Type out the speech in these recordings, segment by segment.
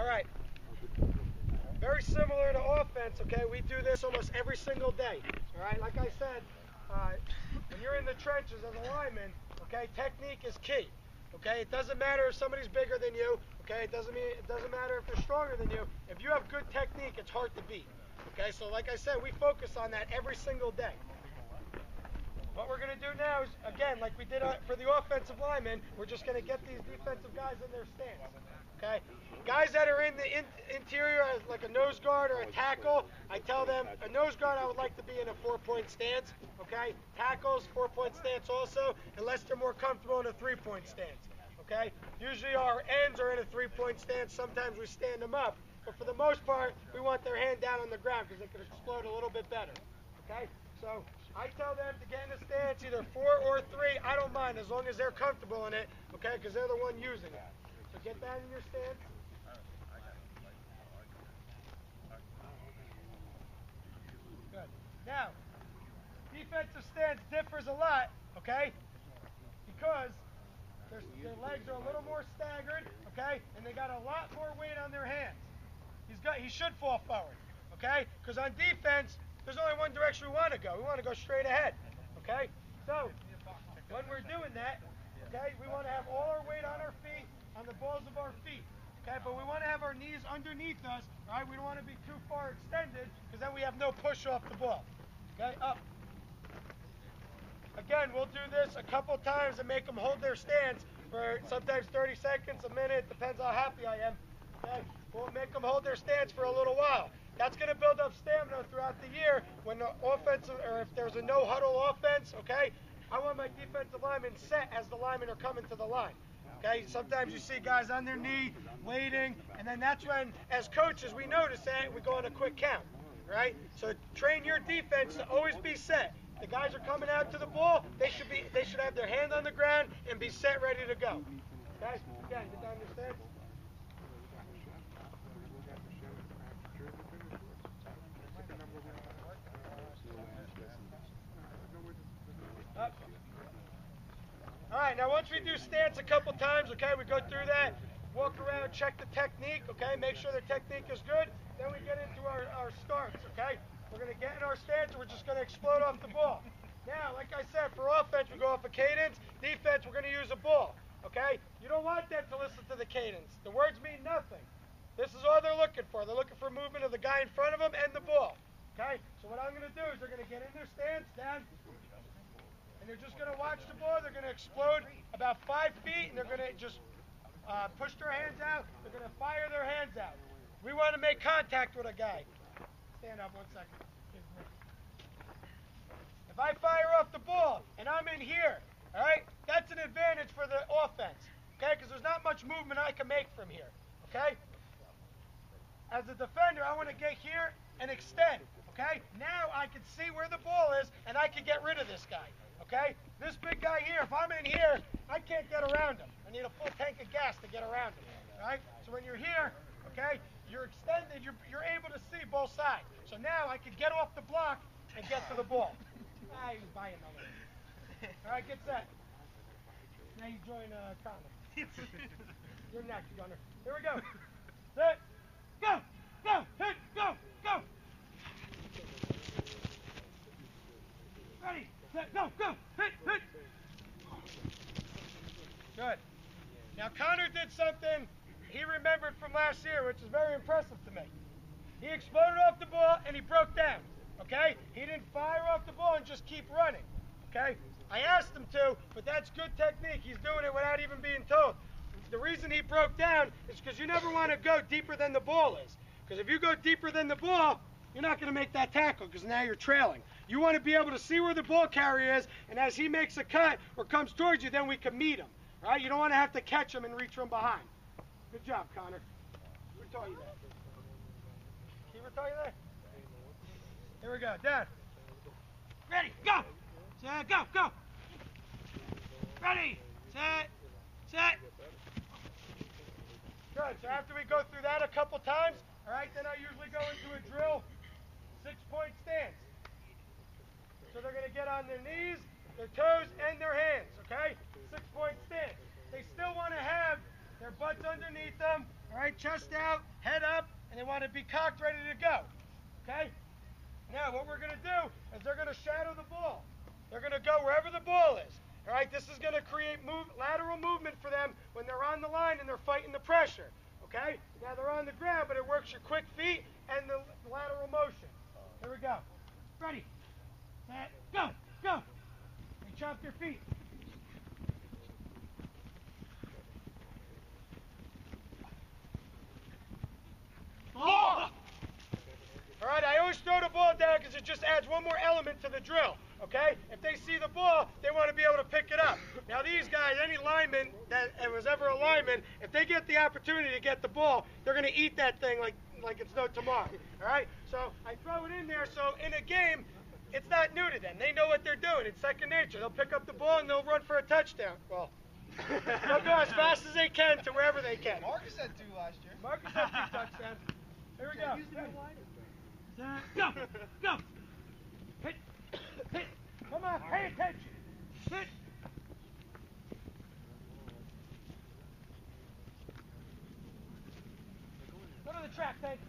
All right. Very similar to offense, okay? We do this almost every single day, all right? Like I said, when you're in the trenches as a lineman, okay, technique is key, okay? It doesn't matter if somebody's bigger than you, okay? It doesn't matter if they're stronger than you. If you have good technique, it's hard to beat, okay? So like I said, we focus on that every single day. What we're going to do now is, again, like we did for the offensive linemen, we're just going to get these defensive guys in their stance. Okay? Guys that are in the interior, like a nose guard or a tackle, I tell them, a nose guard I would like to be in a 4-point stance. Okay? Tackles, 4-point stance also, unless they're more comfortable in a 3-point stance. Okay? Usually our ends are in a 3-point stance. Sometimes we stand them up. But for the most part, we want their hand down on the ground because they can explode a little bit better. Okay? So I tell them to get in a stance, either 4 or 3. I don't mind as long as they're comfortable in it, okay, because they're the one using it. So get that in your stance. Good. Now, defensive stance differs a lot, okay, because their legs are a little more staggered, okay, and they got a lot more weight on their hands. He should fall forward, okay, because on defense, there's only one direction we want to go. We want to go straight ahead, okay? So, when we're doing that, okay, we want to have all our weight on our feet, on the balls of our feet, okay? But we want to have our knees underneath us, right? We don't want to be too far extended because then we have no push off the ball, okay? Up. Again, we'll do this a couple times and make them hold their stance for sometimes 30 seconds, a minute, depends how happy I am, okay? We'll make them hold their stance for a little while. That's going to build up stamina throughout the year when the offensive, or if there's a no-huddle offense, okay? I want my defensive linemen set as the linemen are coming to the line, okay? Sometimes you see guys on their knee, waiting, and then that's when, as coaches, we notice that and we go on a quick count, right? So train your defense to always be set. The guys are coming out to the ball, they should have their hand on the ground and be set, ready to go, okay? Again, get down your stance. Up. All right, now once we do stance a couple times, okay, we go through that, walk around, check the technique, okay, make sure the technique is good. Then we get into our starts, okay? We're going to get in our stance and we're just going to explode off the ball. Now, like I said, for offense, we go off a cadence. Defense, we're going to use a ball, okay? You don't want them to listen to the cadence. The words mean nothing. This is all they're looking for. They're looking for movement of the guy in front of them and the ball, okay? So what I'm going to do is they're going to get in their stance, down, and they're just going to watch the ball. They're going to explode about 5 feet, and they're going to just push their hands out. They're going to fire their hands out. We want to make contact with a guy. Stand up 1 second. If I fire off the ball and I'm in here, all right, that's an advantage for the offense, okay, because there's not much movement I can make from here, okay? As a defender, I want to get here and extend, okay? Now I can see where the ball is and I can get rid of this guy, okay? This big guy here, if I'm in here, I can't get around him. I need a full tank of gas to get around him, all right? So when you're here, okay, you're extended, you're able to see both sides. So now I can get off the block and get to the ball. He was buying another. All right, get set. Now you join Connor. You're next, Gunner. Here we go. Set. Go! Go! Hit! Go! Go! Ready! Set! Go! Go! Hit! Hit! Good. Now Connor did something he remembered from last year, which is very impressive to me. He exploded off the ball and he broke down. Okay? He didn't fire off the ball and just keep running. Okay? I asked him to, but that's good technique. He's doing it without even being told. The reason he broke down is because you never want to go deeper than the ball is. Because if you go deeper than the ball, you're not going to make that tackle because now you're trailing. You want to be able to see where the ball carrier is, and as he makes a cut or comes towards you, then we can meet him. All right? You don't want to have to catch him and reach from behind. Good job, Connor. Who taught you that? Keeper taught you that? Here we go. Down. Ready. Go. Set. Go. Go. Ready. Set. Set. Good. So after we go through that a couple times, all right, then I usually go into a drill 6-point stance. So they're going to get on their knees, their toes, and their hands, okay? 6-point stance. They still want to have their butts underneath them All right, chest out, head up, and they want to be cocked, ready to go. Okay? Now, what we're going to do is they're going to shadow the ball. They're going to go wherever the ball is. All right, this is going to create lateral movement for them when they're on the line and they're fighting the pressure. Okay? Now they're on the ground, but it works your quick feet and the lateral motion. Here we go. Ready, set, go, go. You chop your feet. Oh! All right, I always throw the ball down because it just adds one more element to the drill, okay? If they see the ball, they want to be able to pick it up. Now these guys, any lineman that was ever a lineman, if they get the opportunity to get the ball, they're going to eat that thing like it's no tomorrow, all right? So I throw it in there so in a game, it's not new to them. They know what they're doing. It's second nature. They'll pick up the ball and they'll run for a touchdown. Well, they'll go as fast as they can to wherever they can. Marcus had 2 last year. Marcus had 2 touchdowns. Here we go. Go, go. Hit, hit. Come on, pay attention. Hit. Go to the track, babe.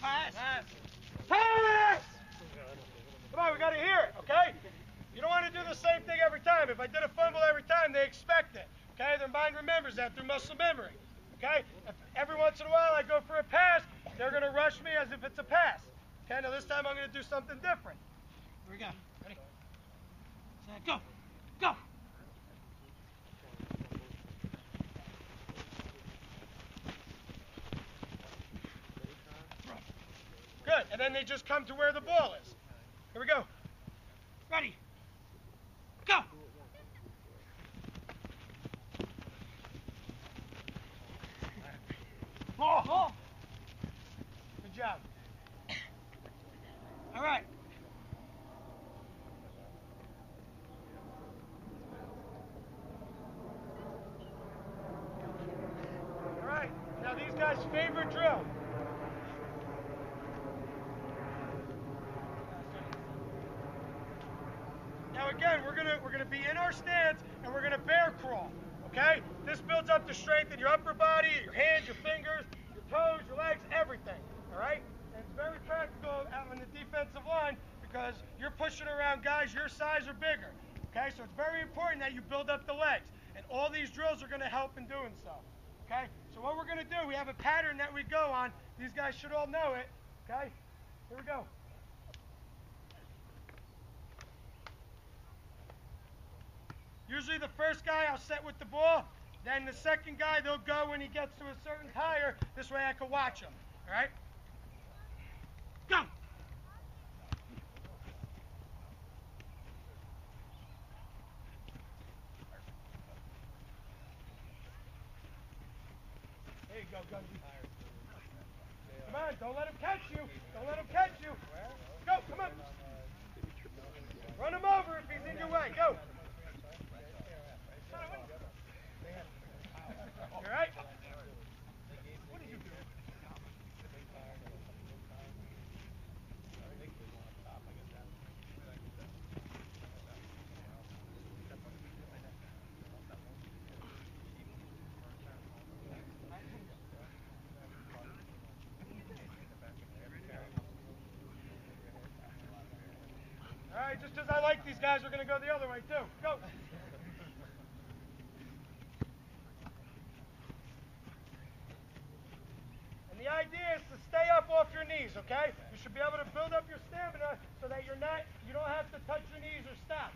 Pass. Pass. Come on, we got to hear it, okay? You don't want to do the same thing every time. If I did a fumble every time, they expect it. Okay, their mind remembers that through muscle memory. Okay, if every once in a while I go for a pass, they're going to rush me as if it's a pass. Okay, now this time I'm going to do something different. Here we go. Ready? Set, go. Go. Good, and then they just come to where the ball is. Here we go. Ready. Go. Oh. Good job. All right. All right. Now these guys' favorite drill. Now again, we're gonna be in our stance and we're gonna bear crawl. Okay? This builds up the strength in your upper body, your hands, your fingers, your toes, your legs, everything. All right? And it's very practical out on the defensive line because you're pushing around guys your size or bigger. Okay? So it's very important that you build up the legs. And all these drills are going to help in doing so. Okay? So what we're going to do, we have a pattern that we go on. These guys should all know it. Okay? Here we go. Usually the first guy I'll set with the ball, then the second guy they'll go when he gets to a certain tire. This way I can watch him. All right? Go! There you go, Gundy. Come on, don't let him catch you. Don't let him catch you. Go, come on. Run him over if he's in your way. Go. All right? What are you doing? All right, just as I like these guys, we're going to go the other way too. Go. The idea is to stay up off your knees, okay? You should be able to build up your stamina so that you don't have to touch your knees or stop.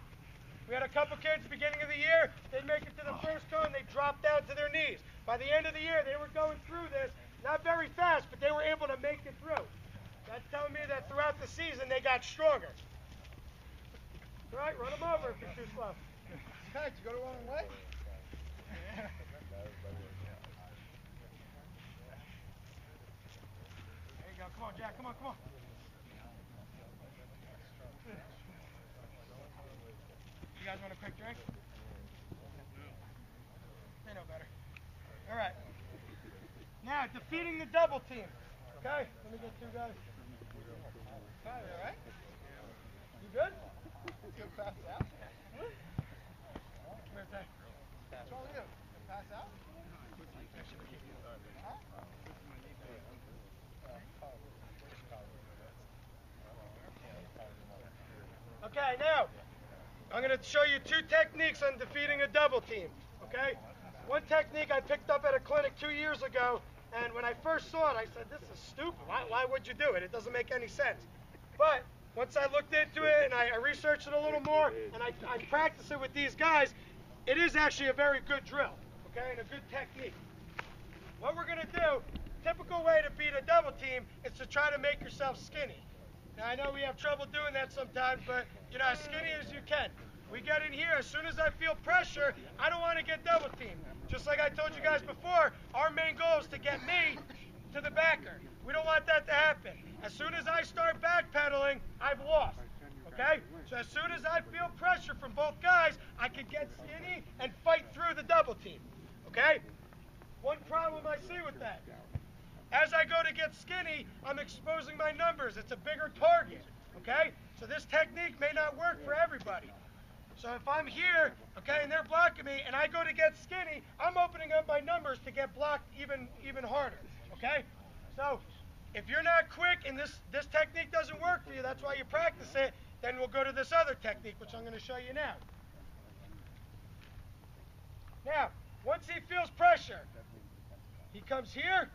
We had a couple kids at the beginning of the year, they'd make it to the first cone, they'd drop down to their knees. By the end of the year, they were going through this, not very fast, but they were able to make it through. That's telling me that throughout the season, they got stronger. All right, run them over if you're too slow. Guys, you go the wrong way? Come on, Jack. Come on, come on. You guys want a quick drink? They know better. All right. Now, defeating the double team. Okay? Let me get 2 guys. All right? You good? Good pass out. Where's that? What's wrong with you? Pass out? Okay, now, I'm going to show you two techniques on defeating a double team, okay? One technique I picked up at a clinic 2 years ago, and when I first saw it, I said, this is stupid. Why would you do it? It doesn't make any sense. But once I looked into it and I researched it a little more, and I practiced it with these guys, it is actually a very good drill, okay, and a good technique. What we're going to do, typical way to beat a double team is to try to make yourself skinny. Now, I know we have trouble doing that sometimes, but, you know, as skinny as you can. We get in here, as soon as I feel pressure, I don't want to get double teamed. Just like I told you guys before, our main goal is to get me to the backer. We don't want that to happen. As soon as I start backpedaling, I've lost, okay? So as soon as I feel pressure from both guys, I can get skinny and fight through the double team, okay? One problem I see with that. As I go to get skinny, I'm exposing my numbers. It's a bigger target, okay? So this technique may not work for everybody. So if I'm here, okay, and they're blocking me, and I go to get skinny, I'm opening up my numbers to get blocked even harder, okay? So if you're not quick and this technique doesn't work for you, that's why you practice it, then we'll go to this other technique, which I'm going to show you now. Now, once he feels pressure, he comes here,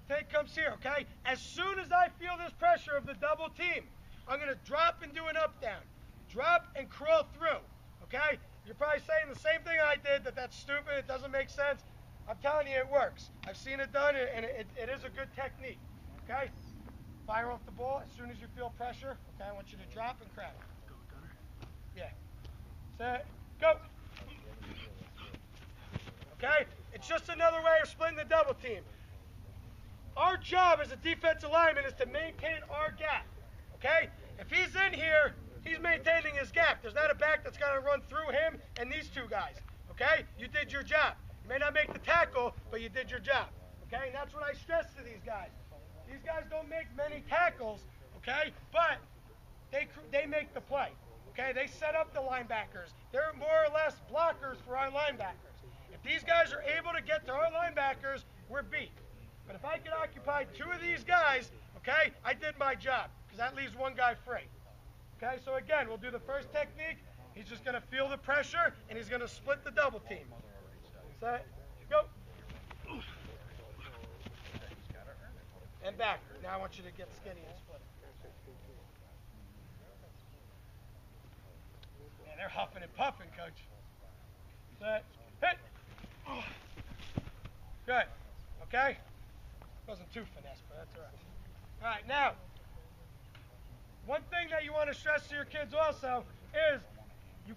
Tate comes here, okay? As soon as I feel this pressure of the double team, I'm going to drop and do an up-down. Drop and crawl through, okay? You're probably saying the same thing I did, that's stupid, it doesn't make sense. I'm telling you, it works. I've seen it done, and it is a good technique, okay? Fire off the ball as soon as you feel pressure, okay? I want you to drop and crab it. Yeah. Set, go. Okay? It's just another way of splitting the double team. Our job as a defensive lineman is to maintain our gap, okay? If he's in here, he's maintaining his gap. There's not a back that's going to run through him and these two guys, okay? You did your job. You may not make the tackle, but you did your job, okay? And that's what I stress to these guys. These guys don't make many tackles, okay? But they make the play, okay? They set up the linebackers. They're more or less blockers for our linebackers. If these guys are able to get to our linebackers, we're beat. But if I can occupy two of these guys, okay, I did my job, because that leaves one guy free. Okay, so again, we'll do the first technique. He's just going to feel the pressure, and he's going to split the double team. Set, go. And back. Now I want you to get skinny and split it. Man, they're huffing and puffing, Coach. Set, hit. Good. Okay? Wasn't too finesse, but that's all right. All right, now, one thing that you want to stress to your kids also is you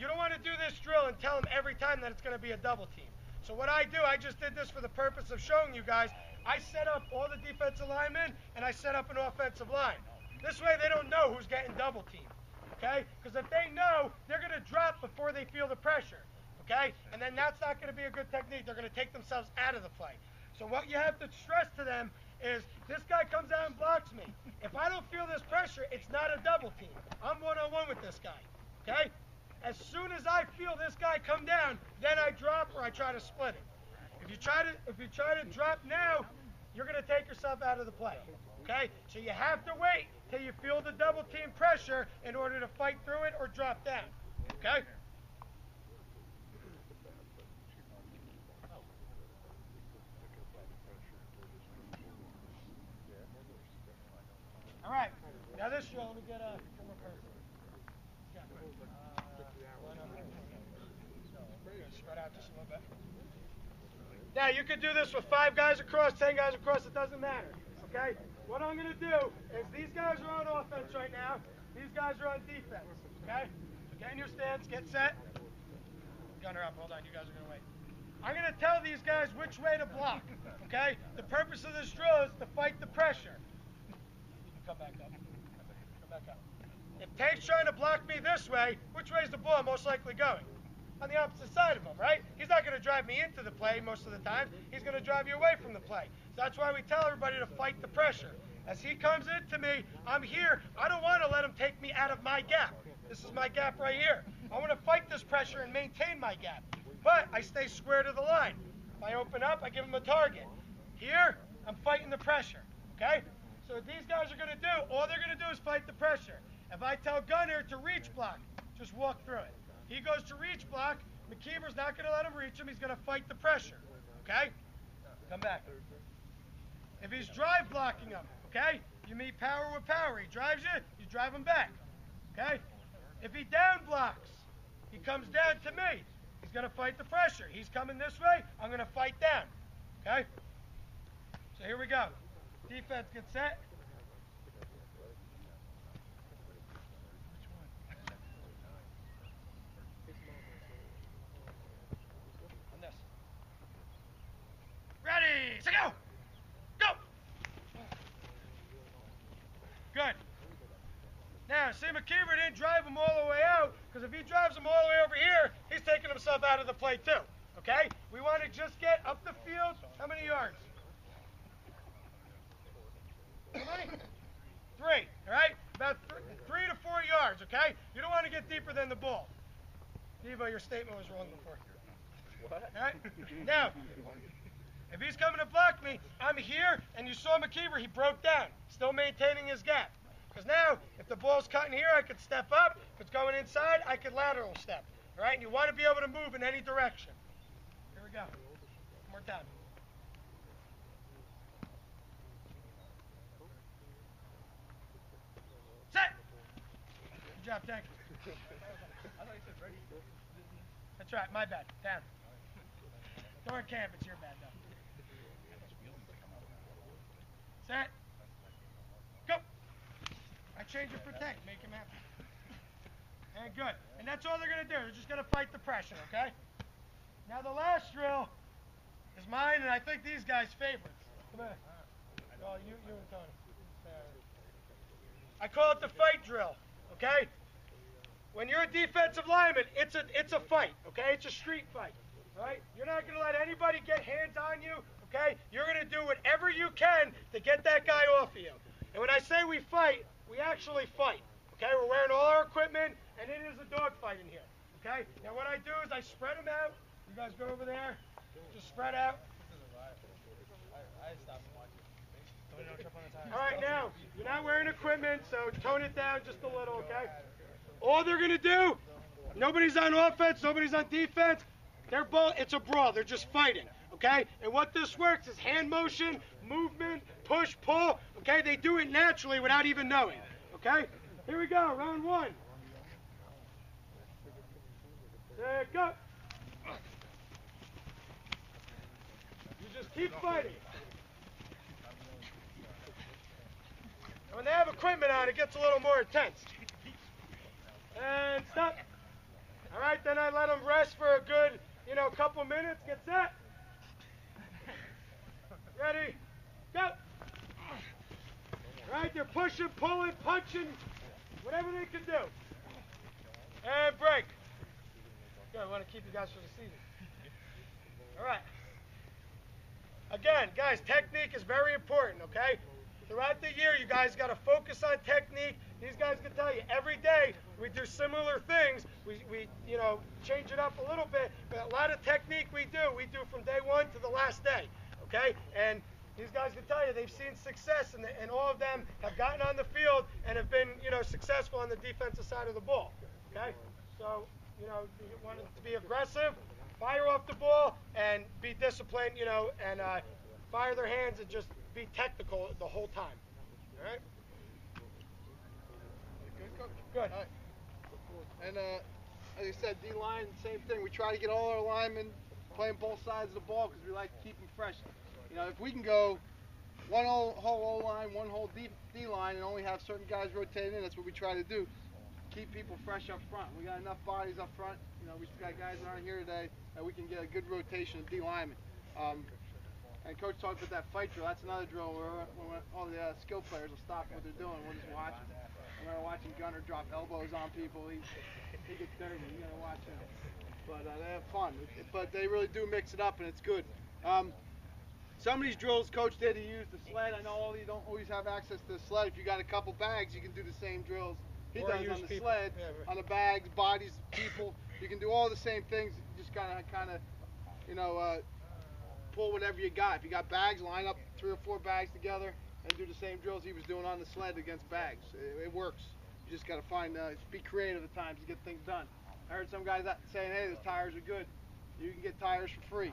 don't want to do this drill and tell them every time that it's going to be a double team. So what I do, I just did this for the purpose of showing you guys, I set up all the defensive linemen and I set up an offensive line. This way they don't know who's getting double teamed, okay? Because if they know, they're going to drop before they feel the pressure, okay? And then that's not going to be a good technique. They're going to take themselves out of the play. So what you have to stress to them is this guy comes out and blocks me. If I don't feel this pressure, it's not a double team. I'm one-on-one with this guy, okay? As soon as I feel this guy come down, then I drop or I try to split it. If you try to drop now, you're going to take yourself out of the play, okay? So you have to wait till you feel the double team pressure in order to fight through it or drop down, okay? All right, now this drill, let me get one more person. Spread out just a little bit. Now, you could do this with 5 guys across, 10 guys across, it doesn't matter, okay? What I'm going to do is these guys are on offense right now, these guys are on defense, okay? Get in your stance, get set. Gunner up, hold on, you guys are going to wait. I'm going to tell these guys which way to block, okay? The purpose of this drill is to fight the pressure. Come back up. Come back up. If Tate's trying to block me this way, which way is the ball most likely going? On the opposite side of him, right? He's not going to drive me into the play most of the time. He's going to drive you away from the play. So that's why we tell everybody to fight the pressure. As he comes into me, I'm here. I don't want to let him take me out of my gap. This is my gap right here. I want to fight this pressure and maintain my gap. But I stay square to the line. If I open up, I give him a target. Here, I'm fighting the pressure, okay? So what these guys are going to do, all they're going to do is fight the pressure. If I tell Gunner to reach block, just walk through it. He goes to reach block, McKeever's not going to let him reach him, he's going to fight the pressure, okay? Come back. If he's drive blocking him, okay? You meet power with power. He drives you drive him back, okay? If he down blocks, he comes down to me. He's going to fight the pressure. He's coming this way, I'm going to fight down, okay? So here we go. Defense gets set. On this. Ready, set, go! Go! Good. Now, see, McKeever didn't drive him all the way out, because if he drives him all the way over here, he's taking himself out of the play too, okay? We want to just get up the field. How many yards? How many? 3, all right? About 3 to 4 yards, okay? You don't want to get deeper than the ball. Devo, your statement was wrong before. What? All right? Now, if he's coming to block me, I'm here, and you saw McKeever, he broke down, still maintaining his gap. Because now, if the ball's cutting here, I could step up. If it's going inside, I could lateral step. All right? And you want to be able to move in any direction. Here we go. One more time. Set! Good job, Tank. I thought you said ready. That's right, my bad. Down. During camp, it's your bad, though. Set. Go! I change it for Tank, make him happy. And good. And that's all they're going to do. They're just going to fight the pressure, okay? Now the last drill is mine, and I think these guys' favorites. Come on. Oh, you and Tony. I call it the fight drill, okay? When you're a defensive lineman, it's a fight, okay? It's a street fight, all right? You're not going to let anybody get hands on you, okay? You're going to do whatever you can to get that guy off of you. And when I say we fight, we actually fight, okay? We're wearing all our equipment, and it is a dog fight in here, okay? Now what I do is I spread them out. You guys go over there. Just spread out. I stopped watching. All right, now, you're not wearing equipment, so tone it down just a little, okay? All they're going to do, nobody's on offense, nobody's on defense. They're both, it's a brawl. They're just fighting, okay? And what this works is hand motion, movement, push, pull, okay? They do it naturally without even knowing, okay? Here we go, round 1. There, go. You just keep fighting. When they have equipment on, it gets a little more intense. And stop. All right, then I let them rest for a good, couple minutes. Get set. Ready. Go. All right, they're pushing, pulling, punching, whatever they can do. And break. Good, I want to keep you guys for the season. All right. Again, guys, technique is very important, okay? Throughout the year, you guys got to focus on technique. These guys can tell you every day we do similar things. We change it up a little bit, but a lot of technique we do from day 1 to the last day, okay? And these guys can tell you they've seen success, and all of them have gotten on the field and have been, successful on the defensive side of the ball, okay? So, you want to be aggressive, fire off the ball, and be disciplined, and fire their hands and just be technical the whole time. All right? Good, coach? Good. All right. And as I said, D-line, same thing. We try to get all our linemen playing both sides of the ball because we like to keep them fresh. If we can go one whole O-line, one whole D-line, and only have certain guys rotating in, that's what we try to do. Keep people fresh up front. We got enough bodies up front. We still got guys that aren't here today that we can get a good rotation of D-linemen. And Coach talked about that fight drill. That's another drill where all the skill players will stop what they're doing. We'll just watch them. I remember watching Gunner drop elbows on people. He gets dirty. You gotta watch him. But they have fun. But they really do mix it up, and it's good. Some of these drills Coach did, he used the sled. I know you don't always have access to the sled. If you got a couple bags, you can do the same drills he does on the sled, on the bags, bodies, people. You can do all the same things. You just gotta kind of, pull pull whatever you got. If you got bags, line up 3 or 4 bags together and do the same drills he was doing on the sled against bags. It works. You just got to find, be creative at times to get things done. I heard some guys saying, hey, those tires are good. You can get tires for free.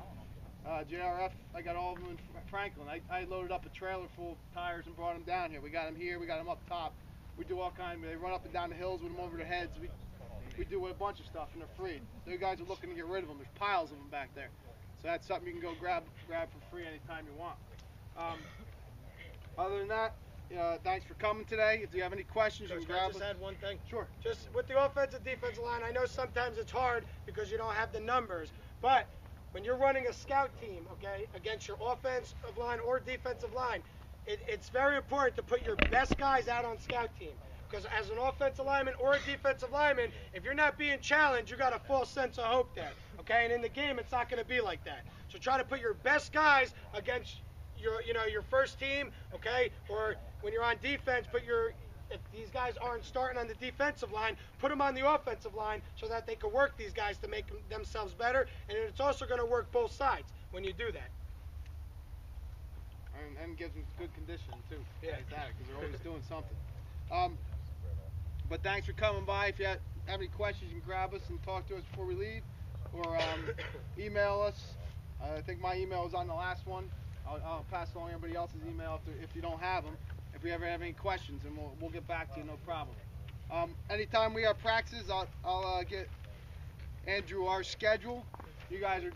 JRF, I got all of them in Franklin. I loaded up a trailer full of tires and brought them down here. We got them here, we got them up top. We do all kinds. They run up and down the hills with them over their heads. We do a bunch of stuff and they're free. The guys are looking to get rid of them. There's piles of them back there. So that's something you can go grab for free anytime you want. Other than that, thanks for coming today. If you have any questions, Coach, you can grab just us. add one thing? Sure. Just with the offensive defensive line, I know sometimes it's hard because you don't have the numbers, but when you're running a scout team, okay, against your offensive line or defensive line, it's very important to put your best guys out on scout team. Because as an offensive lineman or a defensive lineman, if you're not being challenged, you got a false sense of hope there, okay? And in the game, it's not going to be like that. So try to put your best guys against your first team, okay? Or when you're on defense, if these guys aren't starting on the defensive line, put them on the offensive line so that they can work these guys to make themselves better. And it's also going to work both sides when you do that. And gives them good condition too. Yeah. Because they're always doing something. But thanks for coming by. If you have any questions, you can grab us and talk to us before we leave, or email us. I think my email is on the last one. I'll pass along everybody else's email if you don't have them. If we ever have any questions, and we'll get back to you, no problem. Anytime we have practices, I'll get Andrew our schedule. You guys are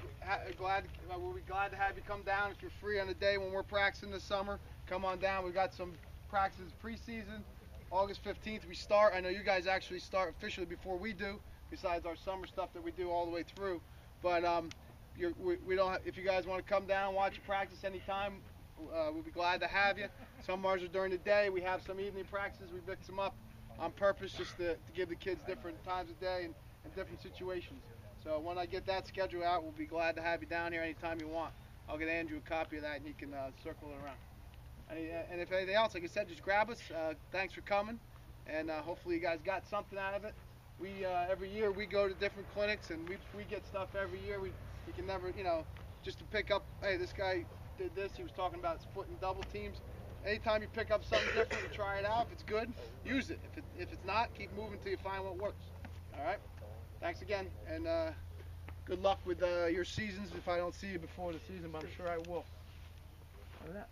we'll be glad to have you come down if you're free on a day when we're practicing this summer. Come on down. We've got some practices preseason. August 15th we start. I know you guys actually start officially before we do, besides our summer stuff that we do all the way through. But we don't. If you guys want to come down and watch a practice anytime, we'll be glad to have you. Some of ours are during the day. We have some evening practices. We mix them up on purpose just to give the kids different times of day and different situations. So when I get that schedule out, we'll be glad to have you down here anytime you want. I'll get Andrew a copy of that and he can circle it around. And if anything else, like I said, just grab us. Thanks for coming, and hopefully you guys got something out of it. We every year we go to different clinics and we get stuff every year. We can never, just to pick up, hey, this guy did this. He was talking about splitting double teams. Anytime you pick up something different and try it out, if it's good, use it. If it's not, keep moving until you find what works. All right? Thanks again, and good luck with your seasons. If I don't see you before the season, but I'm sure I will. Other than that.